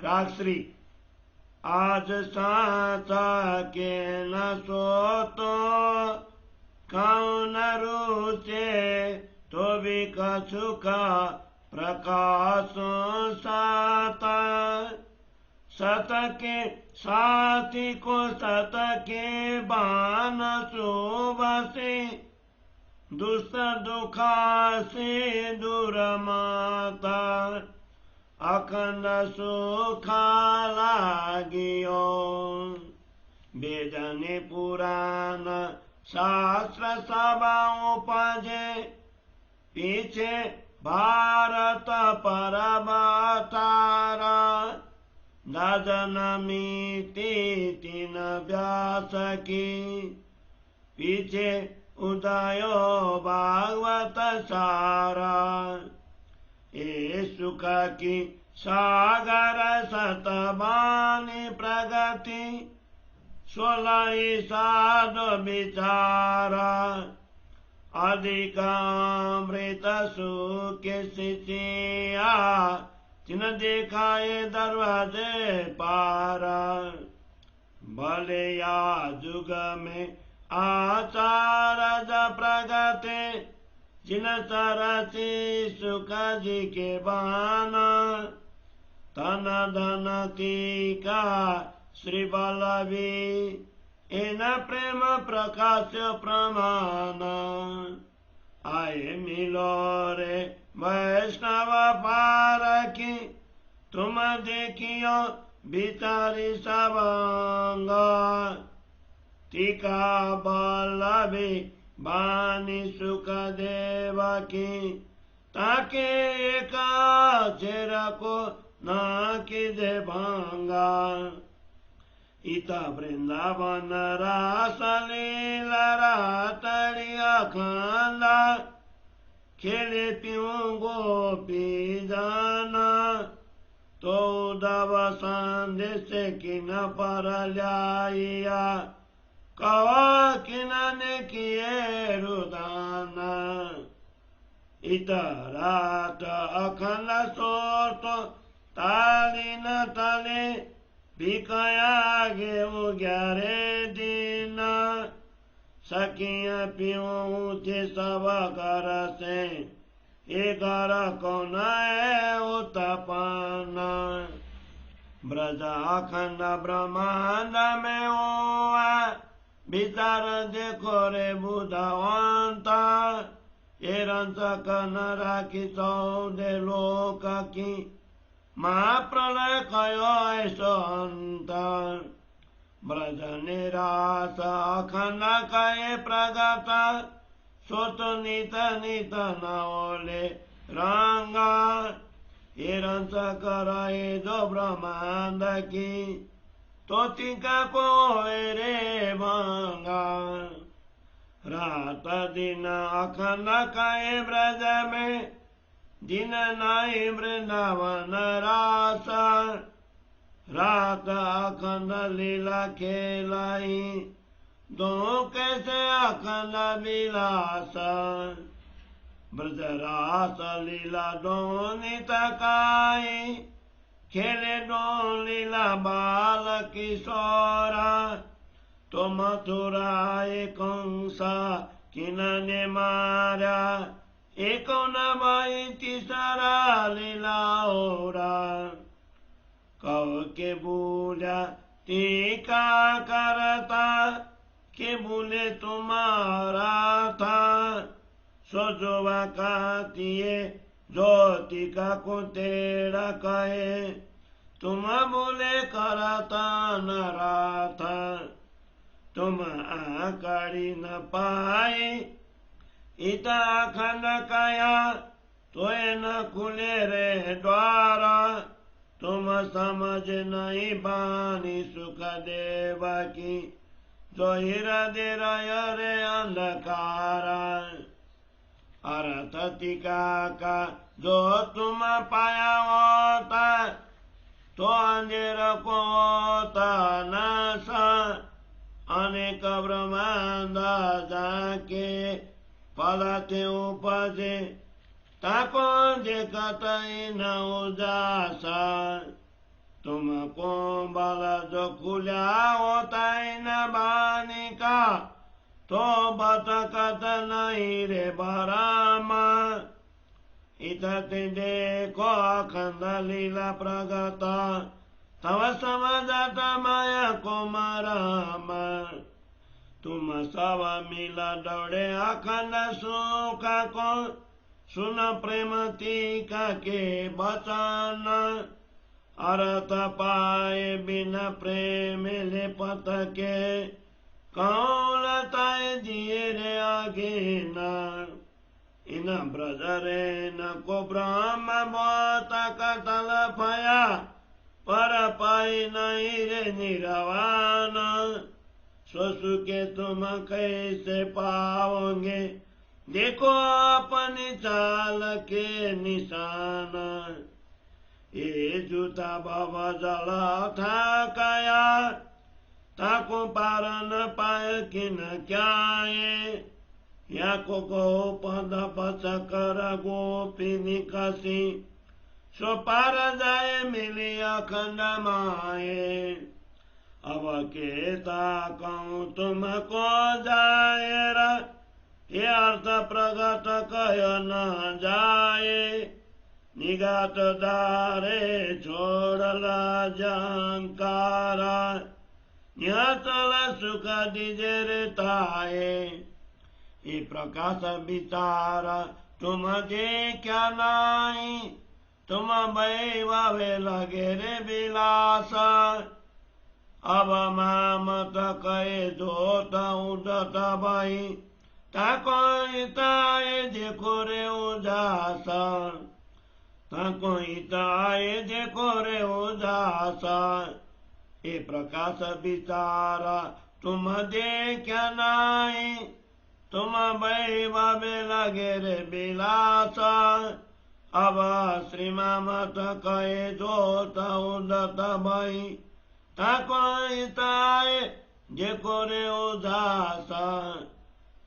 रागश्री आज साचा के न सोतो खाऊं न रुचे तो भी कछु का प्रकाश साता सत के साथी को सत के बान सुबसे दुष्ट दुखा से दूर माता अखंड सुखा लागियो वेदने पुराण शास्त्र सभा उपजे पीछे भारत परबतारा दादनमिति तीन व्यास की पीछे उदयो भागवत सारा ये सुख की सागर सतबानी प्रगति 16 साध विचारा अधिकामृत सुख सिचिया जिन दिखाए दरवाजे पारा भले या जुग में आचार प्रगति जिन सरसी सुख जी के बाना तन धन टीका श्री बलवी इन प्रेम प्रकाश प्रमाण आए मिलो रे वैष्णव पारखी तुम देखियो विचारी सबंग टीका बलवी बानी सुख देव की ताके एका चेर को न कि दे भांगा इता वृंदावन रास लीला रातड़िया खांदा खेले प्यों गोपी जाना तो दव संदेश किन पर लाइया कवा किनने किए रुदाना इतरात अखंड सोत ताली न तले बिकया गे ग्यारे दिन सखिया पियों थे सब कर से एगार कौन उत्पन्न ब्रज अखंड ब्रह्मांड में हुआ विचार देखो रे बुधवंता ये रंस कन राखी 14 लोक की महाप्रलय कयो ऐसो अंत ब्रज निराश अखंड कहे प्रगत सोत नित नित न ओले रंगा ये रंस कराए दो ब्रह्मांड की तो तिका को रे भांगा रात दिन अखंड कहे ब्रज में दिन नाई वृंदावन रास रात अखंड लीला खेलाई दो कैसे अखंड विलास ब्रज रास लीला दो नित काई खेले दो लीला बाल किशोरा तो मथुरा एक कंसा किनने मारा एक न भाई तीसरा लीला ओरा कव के बोला टीका करता के बोले तुम्हारा था सोचवा कहतिए ज्योति का को तेरा कहे तुम बोले करता न था तुम आकड़ी न पाए इता खंड कया तोय न खुले रे द्वारा तुम समझ नहीं बानी सुख देव की जो हृदय रे अंधकारा अर्थ टीका का जो तुम पाया होता तो अंधेर को होता नासा अनेक ब्रह्मांड जाके पलते उपजे ताको देखत न उजासा तुम को बल जो खुला होता न बानी का, तो बतकत नहीं रे बरामा। इतति देखो अखंड लीला प्रगत, तव समझत माया को मराम। तुम सब मिल दौड़े अखंड सुख को, सुन प्रेम टीका के बचन। अरत पाए बिना प्रेम ले पत के, कौन ताए दिए रे आगे न। इन ब्रज रे न को ब्रह्म बहुत कतल भया, पर पाए नहीं रे निरवान। स्वसु के तुम कैसे पाओगे, देखो अपनी चाल के निशान। ये जूता बाबा जला था कया, ताको पार न पाए कि न क्या। या को पद बच कर गोपी कसी, सो पार जाए मिली अखंड माए। अब के ताकूं तुमको जाएरा, ये अर्थ प्रगत कह न जाए। निगत दारे छोड़ला जंकारा, न्यातल सुख दिजर ताए। ये प्रकाश विचारा तुम दे क्या नाई, तुम बैवावे लगे रे विलास। अब मामत कहे जोत उदत भाई, ताको इताए देखो रे उजास। ताको इताए देखो रे उजास। ये प्रकाश विचारा तुम दे क्या नाई, तुम बैवावे लगे रे विलास। अब श्री मामत कहे जोत उदत भाई, ताको इताए देखो रे उजास।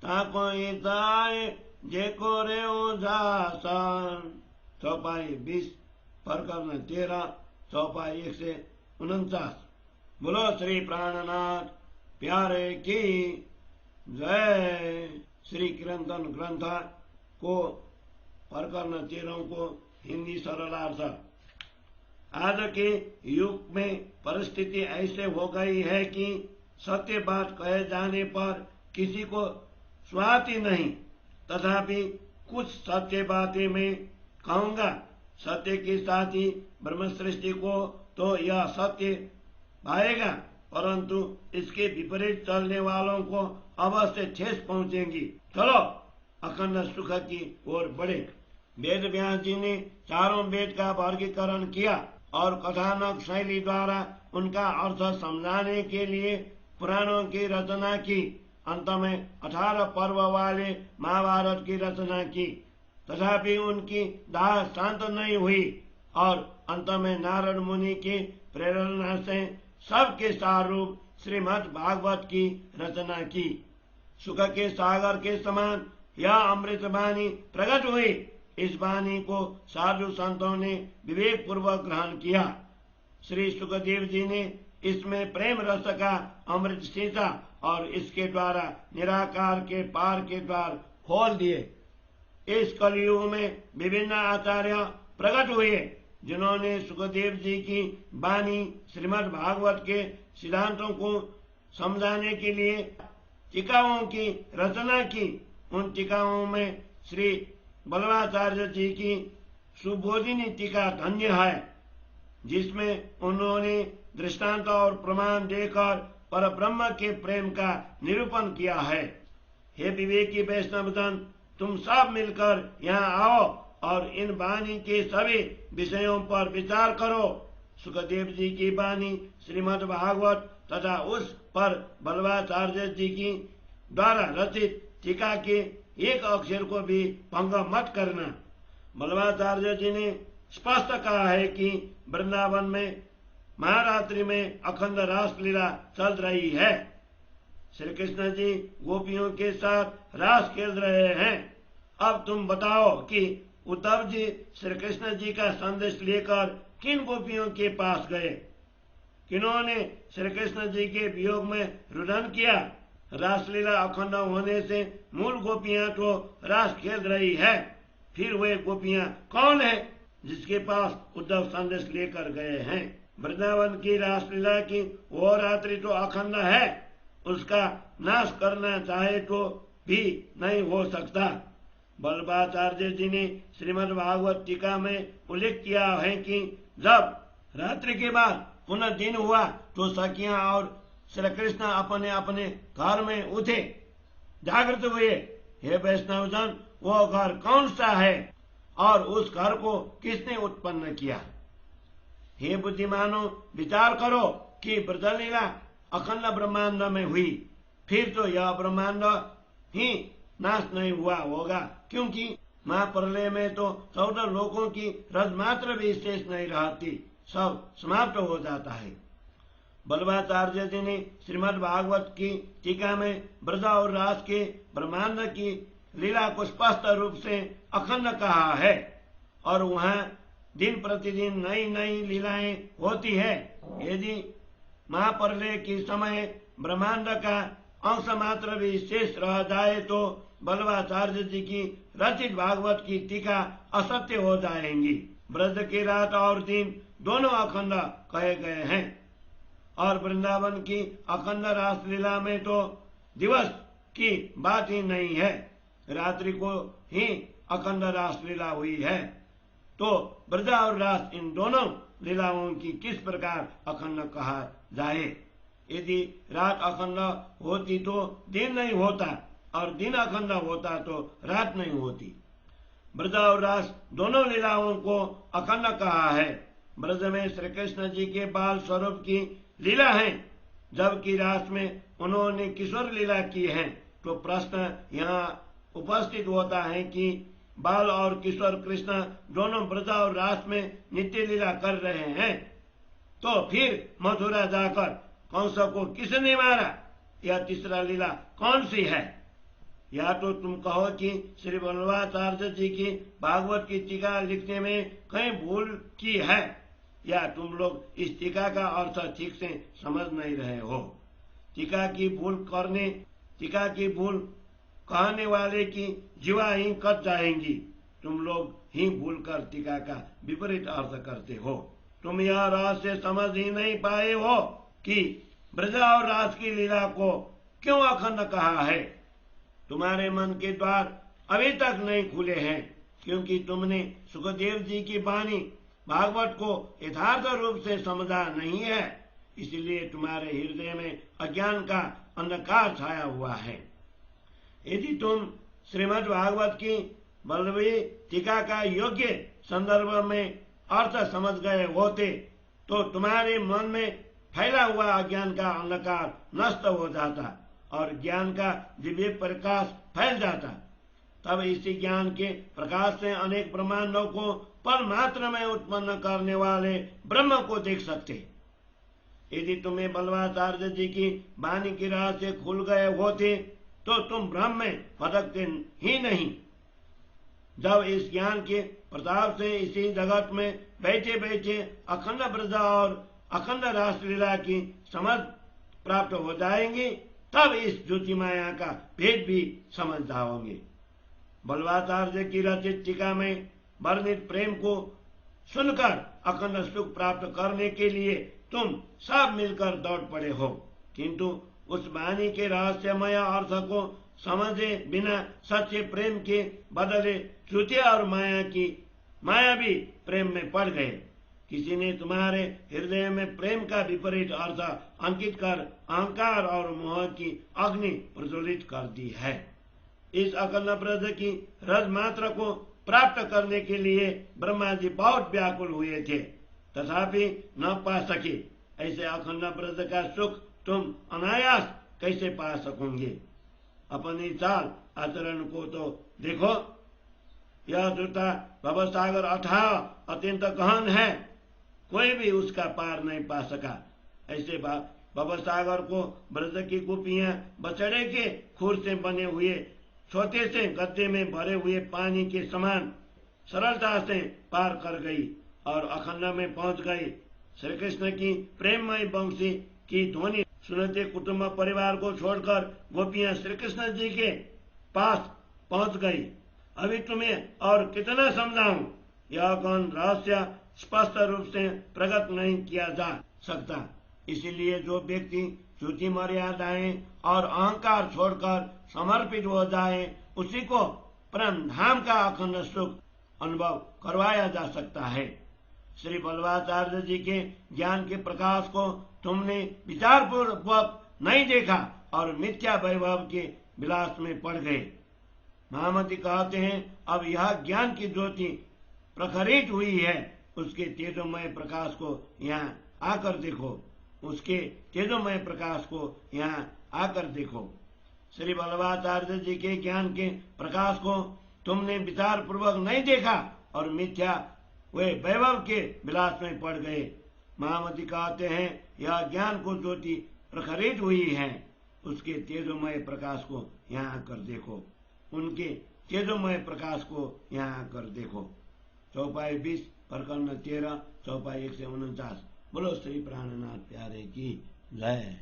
ताको इताए देखो रे उजास। चौपाई 20 प्रकरण 13 चौपाई 149। बोलो श्री प्राणनाथ प्यारे की जय। श्री कीर्तन ग्रंथ को प्रकरण 13 को हिंदी सरलार्थ। आज के युग में परिस्थिति ऐसे हो गई है कि सत्य बात कहे जाने पर किसी को स्वाति नहीं, तथापि कुछ सत्य बातें मैं कहूंगा। सत्य के साथ ही ब्रह्म सृष्टि को तो यह सत्य भाएगा, परंतु इसके विपरीत चलने वालों को अवश्य ठेस पहुंचेगी। चलो अखंड सुख की ओर बढ़े। वेद व्यास जी ने चारों वेद का वर्गीकरण किया और कथानक शैली द्वारा उनका अर्थ समझाने के लिए पुराणों की रचना की। अंत में 18 पर्व वाले महाभारत की रचना की, तथापि उनकी दाह शांत नहीं हुई और अंत में नारद मुनि की प्रेरणा से सबके सारूप श्रीमद् भागवत की रचना की। सुख के सागर के समान यह अमृत वाणी प्रकट हुई। इस वाणी को साधु संतों ने विवेक पूर्वक ग्रहण किया। श्री सुखदेव जी ने इसमें प्रेम रस का अमृत सींचा और इसके द्वारा निराकार के पार के द्वार खोल दिए। इस कलयुग में विभिन्न आचार्य प्रकट हुए, जिन्होंने सुखदेव जी की वाणी श्रीमद् भागवत के सिद्धांतों को समझाने के लिए टीकाओं की रचना की। उन टीकाओं में श्री बल्लवाचार्य जी की सुबोधिनी टीका धन्य है, जिसमें उन्होंने दृष्टांत और प्रमाण देकर पर ब्रह्म के प्रेम का निरूपण किया है। हे विवेकी वैष्णवजन, तुम सब मिलकर यहाँ आओ और इन वाणी के सभी विषयों पर विचार करो। सुखदेव जी की वाणी श्रीमद् भागवत तथा उस पर बल्लवाचार्य जी की द्वारा रचित टीका के एक अक्षर को भी भंग मत करना। बल्लवाचार्य जी ने स्पष्ट कहा है कि वृंदावन में महारात्रि में अखंड रास लीला चल रही है। श्री कृष्ण जी गोपियों के साथ रास खेल रहे हैं। अब तुम बताओ कि उद्धव जी श्री कृष्ण जी का संदेश लेकर किन गोपियों के पास गए। किन्होंने श्री कृष्ण जी के वियोग में रुदन किया। रासलीला अखंड होने से मूल गोपियां तो रास खेल रही है, फिर वे गोपियां कौन है जिसके पास उद्धव संदेश लेकर गए हैं? वृंदावन की रासलीला की वो रात्रि तो अखंड है, उसका नाश करना चाहे तो भी नहीं हो सकता। बल्लभाचार्य जी ने श्रीमद् भागवत टीका में उल्लेख किया है कि जब रात्रि के बाद पुनः दिन हुआ तो सखियां और श्री कृष्ण अपने अपने घर में उठे, जागृत हुए। हे वैष्णवजन, वो घर कौन सा है और उस घर को किसने उत्पन्न किया? हे बुद्धिमानो, विचार करो कि ब्रजलीला अखंड ब्रह्मांड में हुई, फिर तो यह ब्रह्मांड ही नाश नहीं हुआ होगा, क्योंकि महाप्रलय में तो 14 लोकों की रज मात्र भी शेष नहीं रहती, सब समाप्त हो जाता है। बल्लभाचार्य जी ने श्रीमद् भागवत की टीका में ब्रज और रास के ब्रह्मांड की लीला को स्पष्ट रूप से अखंड कहा है, और वहाँ दिन प्रतिदिन नई नई लीलाएं होती है। यदि महाप्रलय के समय ब्रह्मांड का अंश मात्र भी शेष रह जाए तो बल्लभाचार्य जी की रचित भागवत की टीका असत्य हो जाएंगी। ब्रज की रात और दिन दोनों अखंड कहे गए हैं, और वृंदावन की अखंड रासलीला में तो दिवस की बात ही नहीं है, रात्रि को ही अखंड रासलीला हुई है। तो ब्रज और रास इन दोनों लीलाओं की किस प्रकार अखंड कहा जाए? यदि रात अखंड होती तो दिन नहीं होता, और दिन अखंड होता तो रात नहीं होती। ब्रज और रास दोनों लीलाओं को अखंड कहा है। ब्रज में श्री कृष्ण जी के बाल स्वरूप की लीला है, जबकि रास में उन्होंने किशोर लीला की है। तो प्रश्न यहाँ उपस्थित होता है कि बाल और किशोर कृष्ण दोनों ब्रज और रास में नित्य लीला कर रहे हैं, तो फिर मथुरा जाकर कंस को किसने मारा? यह तीसरा लीला कौन सी है? या तो तुम कहो कि श्री बल्लभाचार्य जी की भागवत की टीका लिखने में कहीं भूल की है, या तुम लोग इस टीका का अर्थ ठीक से समझ नहीं रहे हो। टीका की भूल कहने वाले की जीवा ही कट जाएंगी। तुम लोग ही भूल कर टीका का विपरीत अर्थ करते हो। तुम यह रहस्य समझ ही नहीं पाए हो कि ब्रज और रास की लीला को क्यों अखंड कहा है। तुम्हारे मन के द्वार अभी तक नहीं खुले हैं, क्योंकि तुमने सुखदेव जी की वाणी भागवत को यथार्थ रूप से समझा नहीं है, इसलिए तुम्हारे हृदय में अज्ञान का अंधकार छाया हुआ है। यदि तुम श्रीमद् भागवत की बल्लभी टीका का योग्य संदर्भ में अर्थ समझ गए होते तो तुम्हारे मन में फैला हुआ अज्ञान का अंधकार नष्ट हो जाता और ज्ञान का दिव्य प्रकाश फैल जाता। तब इसी ज्ञान के प्रकाश से अनेक ब्रह्मांडों को पल मात्र में उत्पन्न करने वाले ब्रह्म को देख सकते। यदि तुम्हें बल्लभाचार्य जी की वाणी की रहस्य खुल गए होते तो तुम ब्रह्म में भटकते ही नहीं। जब इस ज्ञान के प्रताप से इसी जगत में बैठे बैठे अखंड ब्रज और अखंड रासलीला की समझ प्राप्त हो जाएंगी, तब इस ज्योति माया का भेद भी समझ जाओगे। बल्लभाचार्य की रचित टीका में वर्णित प्रेम को सुनकर अखंड सुख प्राप्त करने के लिए तुम सब मिलकर दौड़ पड़े हो, किंतु उस वाणी के रहस्यमय अर्थ को समझे बिना सच्चे प्रेम के बदले श्रुति और मायावी प्रेम में पड़ गए। किसी ने तुम्हारे हृदय में प्रेम का विपरीत अर्थ अंकित कर अहंकार और मोह की अग्नि प्रज्वलित कर दी है। इस अखंड ब्रज की रज मात्र को प्राप्त करने के लिए ब्रह्मा जी बहुत व्याकुल हुए थे, तथापि न पा सके। ऐसे अखंड ब्रज का सुख तुम अनायास कैसे पा सकोगे? अपनी चाल आचरण को तो देखो। यह दूता भवसागर अथाह अत्यंत गहन है, कोई भी उसका पार नहीं पा सका। ऐसे भवसागर को ब्रज की गोपियां बछड़े के खुर से बने हुए छोटे से गड्ढे में भरे हुए पानी के समान सरलता से पार कर गई और अखंड में पहुंच गई। श्री कृष्ण की प्रेममय बंशी की ध्वनि सुनते कुटुंब परिवार को छोड़कर गोपियां श्री कृष्ण जी के पास पहुंच गई। अभी तुम्हें और कितना समझाऊं, यह कौन रहस्य स्पष्ट रूप से प्रकट नहीं किया जा सकता। इसीलिए जो व्यक्ति झूठी मर्यादाएं और अहंकार छोड़कर समर्पित हो जाए, उसी को परम धाम का अखंड सुख अनुभव करवाया जा सकता है। श्री बल्लभाचार्य जी के ज्ञान के प्रकाश को तुमने विचारपूर्वक नहीं देखा और मिथ्या वैभव के विलास में पड़ गए। महामती कहते हैं, अब यह ज्ञान की ज्योति प्रखरित हुई है, उसके तेजोमय प्रकाश को यहाँ आकर देखो, उसके तेजोमय प्रकाश को यहाँ आकर देखो। श्री बल्लभाचार्य जी के ज्ञान के प्रकाश को तुमने विचार पूर्वक नहीं देखा और मिथ्या वे वैभव के विलास में पड़ गए। महामती कहते हैं, यह ज्ञान को ज्योति प्रखरित हुई है, उसके तेजोमय प्रकाश को यहाँ आकर देखो, उनके तेजोमय प्रकाश को यहाँ आकर देखो। चौपाई 20 प्रकरण 13 चौपाई 149। बोलो श्री प्राणनाथ प्यारे की जय।